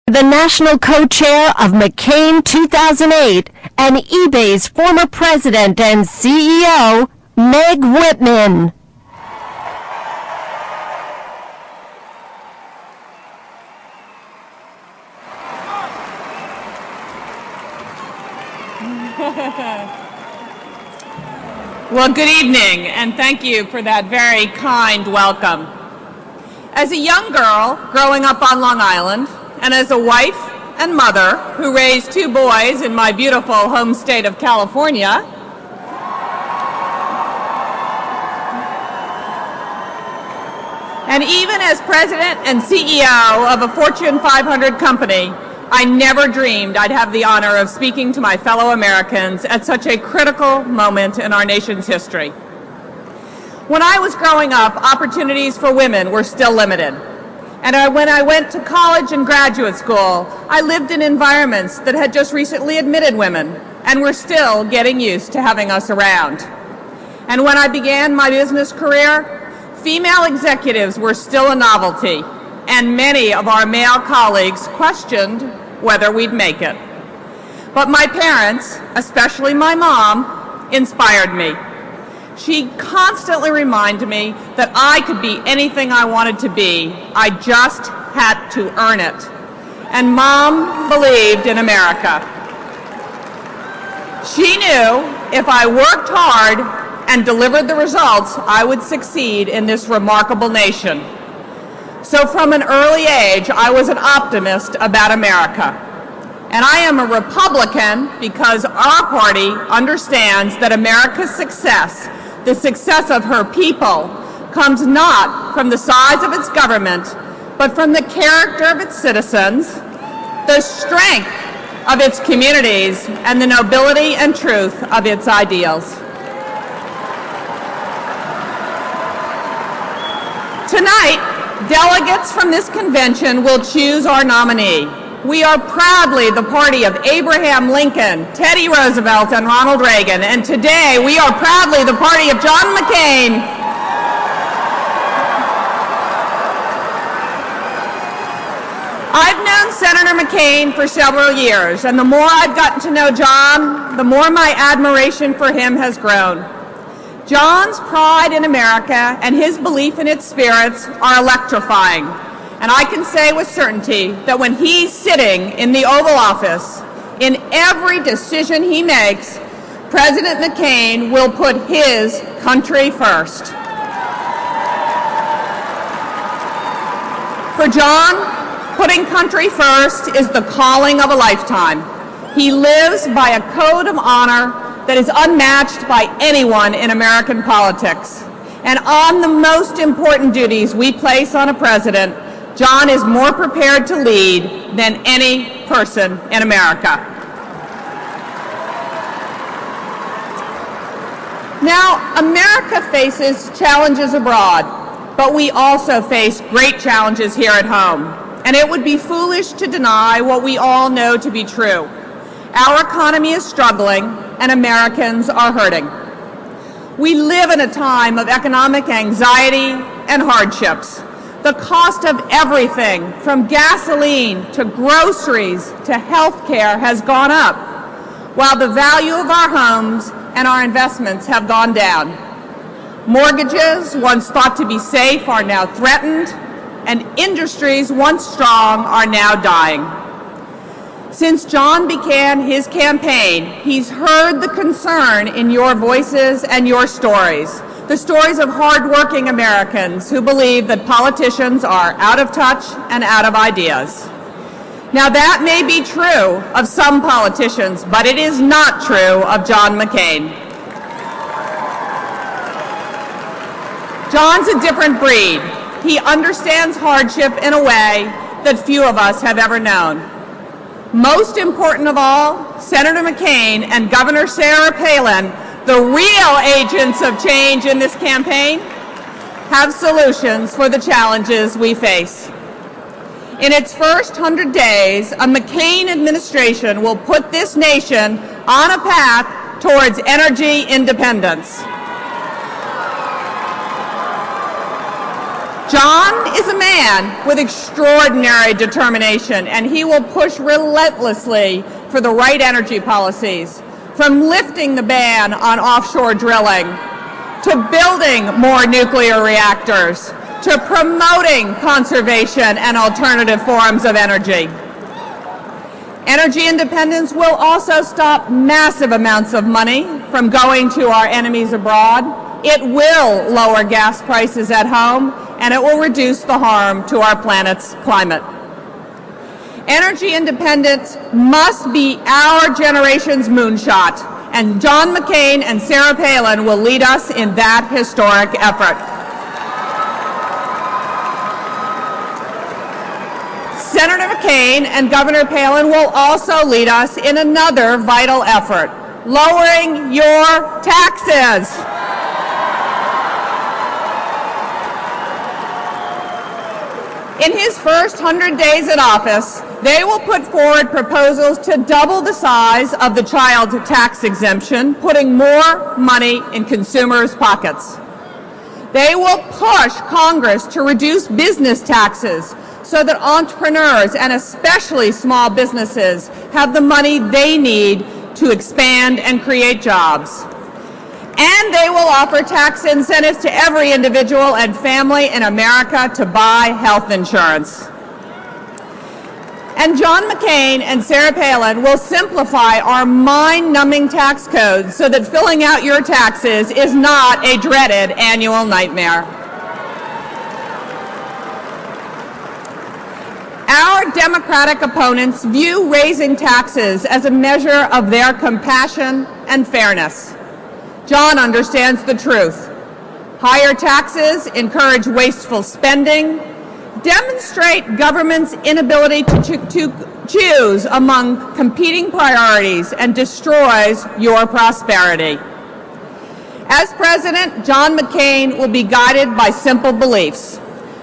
The national co-chair of McCain 2008 and eBay's former president and CEO, Meg Whitman. Well, good evening, and thank you for that very kind welcome. As a young girl growing up on Long Island, and as a wife and mother who raised two boys in my beautiful home state of California, and even as president and CEO of a Fortune 500 company, I never dreamed I'd have the honor of speaking to my fellow Americans at such a critical moment in our nation's history. When I was growing up, opportunities for women were still limited. And when I went to college and graduate school, I lived in environments that had just recently admitted women and were still getting used to having us around. And when I began my business career, female executives were still a novelty, and many of our male colleagues questioned whether we'd make it. But my parents, especially my mom, inspired me. She constantly reminded me that I could be anything I wanted to be. I just had to earn it. And Mom believed in America. She knew if I worked hard and delivered the results, I would succeed in this remarkable nation. So from an early age, I was an optimist about America. And I am a Republican because our party understands that America's success, the success of her people, comes not from the size of its government, but from the character of its citizens, the strength of its communities, and the nobility and truth of its ideals. Tonight, delegates from this convention will choose our nominee. We are proudly the party of Abraham Lincoln, Teddy Roosevelt, and Ronald Reagan, and today we are proudly the party of John McCain. I've known Senator McCain for several years, and the more I've gotten to know John, the more my admiration for him has grown. John's pride in America and his belief in its spirits are electrifying. And I can say with certainty that when he's sitting in the Oval Office, in every decision he makes, President McCain will put his country first. For John, putting country first is the calling of a lifetime. He lives by a code of honor that is unmatched by anyone in American politics. And on the most important duties we place on a president, John is more prepared to lead than any person in America. Now, America faces challenges abroad, but we also face great challenges here at home. And it would be foolish to deny what we all know to be true. Our economy is struggling, and Americans are hurting. We live in a time of economic anxiety and hardships. The cost of everything, from gasoline to groceries to health care, has gone up, while the value of our homes and our investments have gone down. Mortgages, once thought to be safe, are now threatened, and industries once strong are now dying. Since John began his campaign, he's heard the concern in your voices and your stories, the stories of hardworking Americans who believe that politicians are out of touch and out of ideas. Now, that may be true of some politicians, but it is not true of John McCain. John's a different breed. He understands hardship in a way that few of us have ever known. Most important of all, Senator McCain and Governor Sarah Palin, the real agents of change in this campaign, have solutions for the challenges we face. In its first 100 days, a McCain administration will put this nation on a path towards energy independence. John is a man with extraordinary determination, and he will push relentlessly for the right energy policies, from lifting the ban on offshore drilling, to building more nuclear reactors, to promoting conservation and alternative forms of energy. Energy independence will also stop massive amounts of money from going to our enemies abroad. It will lower gas prices at home, and it will reduce the harm to our planet's climate. Energy independence must be our generation's moonshot, and John McCain and Sarah Palin will lead us in that historic effort. Senator McCain and Governor Palin will also lead us in another vital effort, lowering your taxes. In his first 100 days in office, they will put forward proposals to double the size of the child tax exemption, putting more money in consumers' pockets. They will push Congress to reduce business taxes so that entrepreneurs, and especially small businesses, have the money they need to expand and create jobs. And they will offer tax incentives to every individual and family in America to buy health insurance. And John McCain and Sarah Palin will simplify our mind-numbing tax codes so that filling out your taxes is not a dreaded annual nightmare. Our Democratic opponents view raising taxes as a measure of their compassion and fairness. John understands the truth. Higher taxes encourage wasteful spending, demonstrate government's inability to choose among competing priorities, and destroys your prosperity. As president, John McCain will be guided by simple beliefs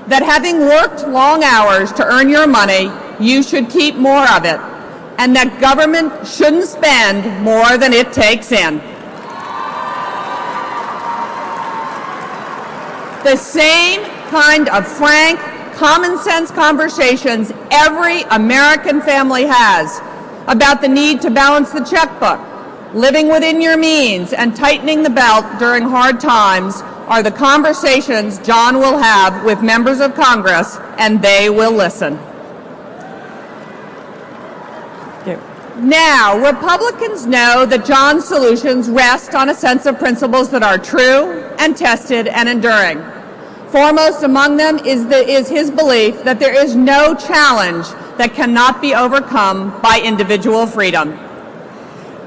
that having worked long hours to earn your money, you should keep more of it, and that government shouldn't spend more than it takes in. The same kind of frank, common-sense conversations every American family has about the need to balance the checkbook, living within your means, and tightening the belt during hard times are the conversations John will have with members of Congress, and they will listen. Now, Republicans know that John's solutions rest on a sense of principles that are true and tested and enduring. Foremost among them is his belief that there is no challenge that cannot be overcome by individual freedom.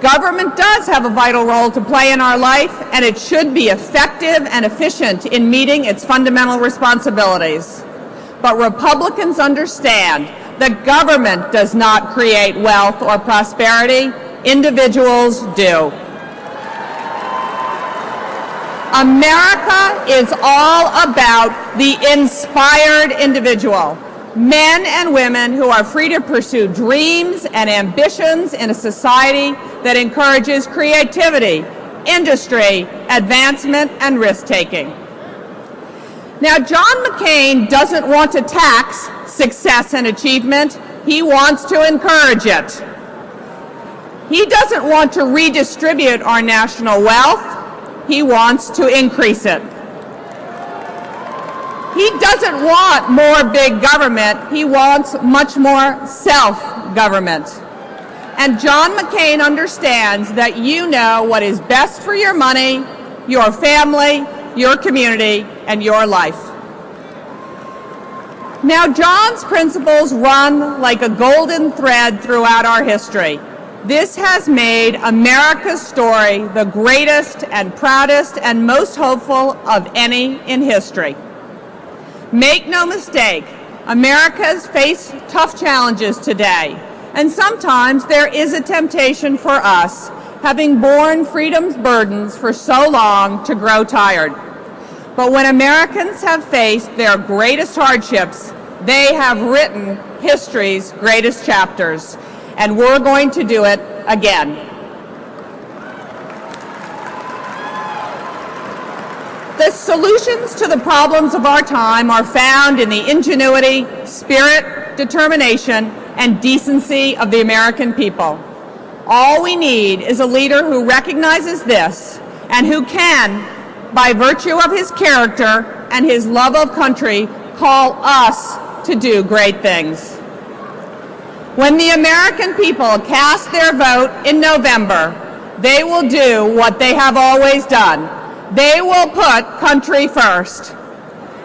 Government does have a vital role to play in our life, and it should be effective and efficient in meeting its fundamental responsibilities. But Republicans understand that government does not create wealth or prosperity. Individuals do. America is all about the inspired individual. Men and women who are free to pursue dreams and ambitions in a society that encourages creativity, industry, advancement, and risk-taking. Now, John McCain doesn't want to tax success and achievement. He wants to encourage it. He doesn't want to redistribute our national wealth. He wants to increase it. He doesn't want more big government. He wants much more self-government. And John McCain understands that you know what is best for your money, your family, your community, and your life. Now, John's principles run like a golden thread throughout our history. This has made America's story the greatest and proudest and most hopeful of any in history. Make no mistake, America's faced tough challenges today, and sometimes there is a temptation for us, having borne freedom's burdens for so long, to grow tired. But when Americans have faced their greatest hardships, they have written history's greatest chapters, and we're going to do it again. The solutions to the problems of our time are found in the ingenuity, spirit, determination, and decency of the American people. All we need is a leader who recognizes this and who can, by virtue of his character and his love of country, call us to do great things. When the American people cast their vote in November, they will do what they have always done. They will put country first.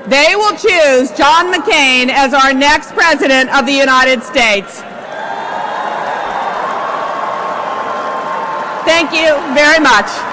They will choose John McCain as our next President of the United States. Thank you very much.